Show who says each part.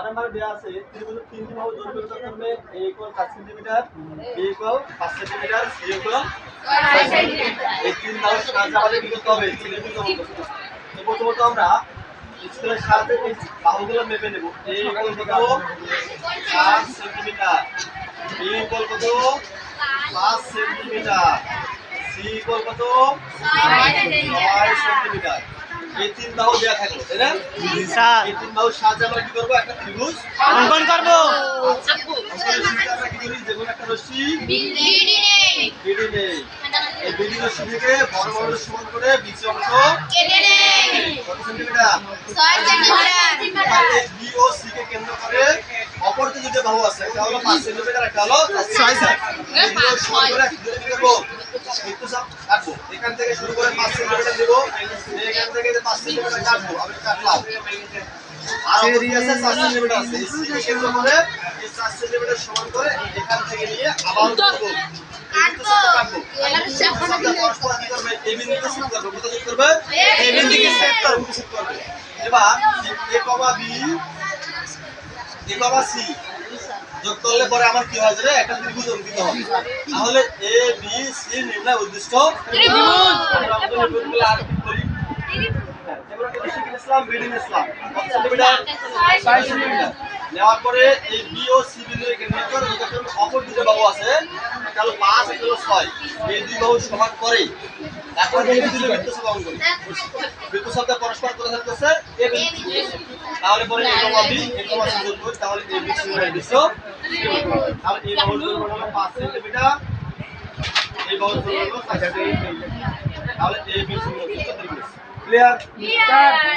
Speaker 1: Number দেয়া আছে ত্রিভুজের তিনটি বাহু দৈর্ঘ্য করতে হবে a = 4 centimetre, b = 5 centimetre, c = 6 centimetre. এই তিন বাহুর সাহায্যে আমাদের কি করতে হবে? ত্রিভুজ অঙ্কন করতে হবে। তো প্রথমত আমরা স্কেলের সাহায্যে এই বাহুগুলো মেপে নেব। a = কত? 4 সেন্টিমিটার, b = কত? 5 সেন্টিমিটার, c = কত? 6 সেন্টিমিটার। এই তিন বাহু দেয়া থাকলো, তাই না?
Speaker 2: স্যার
Speaker 1: এই তিন বাহুর সাহায্যে আমরা কি করব? একটা ত্রিভুজ
Speaker 2: অঙ্কন করব।
Speaker 1: আমরা কি করি? যে কোনো একটা রশ্মি বিডি নেই। এই বিডি রশ্মি থেকে বড় বড় সমান করে বিসি অংশ কত সেন্টিমিটার?
Speaker 3: 6 সেন্টিমিটার।
Speaker 1: এই বি ও সি কে কেন্দ্র করে অপর যে দুটো বাহু আছে, একটা হলো 5 সেন্টিমিটার, একটা হলো 6 সেন্টিমিটার। এই দুটো সমান করে কি করব? বৃত্তচাপ কাটবো। এখান থেকে শুরু করে 5 সেন্টিমিটার দেব, এখান থেকে যে 5 সেন্টিমিটার কাটবো, আমি কাটলাম। আর অপর কি আছে? 4 সেন্টিমিটার আছে। এই সি কে কেন্দ্র করে এই 4 সেন্টিমিটার সমান করে এখান থেকে নিয়ে আবার করব। কাটবো। পরস্পর কি করবে? এ বিন্দুকে ছেদ করবে। কোথায় ছেদ করবে?
Speaker 2: এ বিন্দুকে ছেদ করবে।
Speaker 1: ছেদ করবে। এবার a, b, a, c যোগ করলে পরে আমার কি হয় জানেন? একটা ত্রিভুজ অঙ্কিত হবে। তাহলে a b c নির্ণয় উদ্দিষ্ট ত্রিভুজ। আমরা আমাদের ত্রিভুজগুলো আর কি করি? যেমন একটা শিখে নিলাম, বিডি নিলাম। কত সেন্টিমিটার? 6 সেন্টিমিটার। নেওয়ার পরে এই বি ও সি বিন্দুকে কেন্দ্র করে অপর দুটো বাহু আছে, একটা হলো 5, একটা হলো 6। এই দুই বাহু সমান করে এখন এই দুটো বৃত্তচাপ অঙ্কন করি। বৃত্তচাপটা পরস্পর কোথায় থাকতেছে? a বিন্দু। তাহলে পরে a, b, a, c যোগ করি, তাহলে a b c এর দৃশ্য। তাহলে এই বাহুর দৈর্ঘ্য হলো 5 সেন্টিমিটার, এই বাহুর দৈর্ঘ্য হলো 6 সেন্টিমিটার। তাহলে a b c হলো ত্রিভুজ। ক্লিয়ার?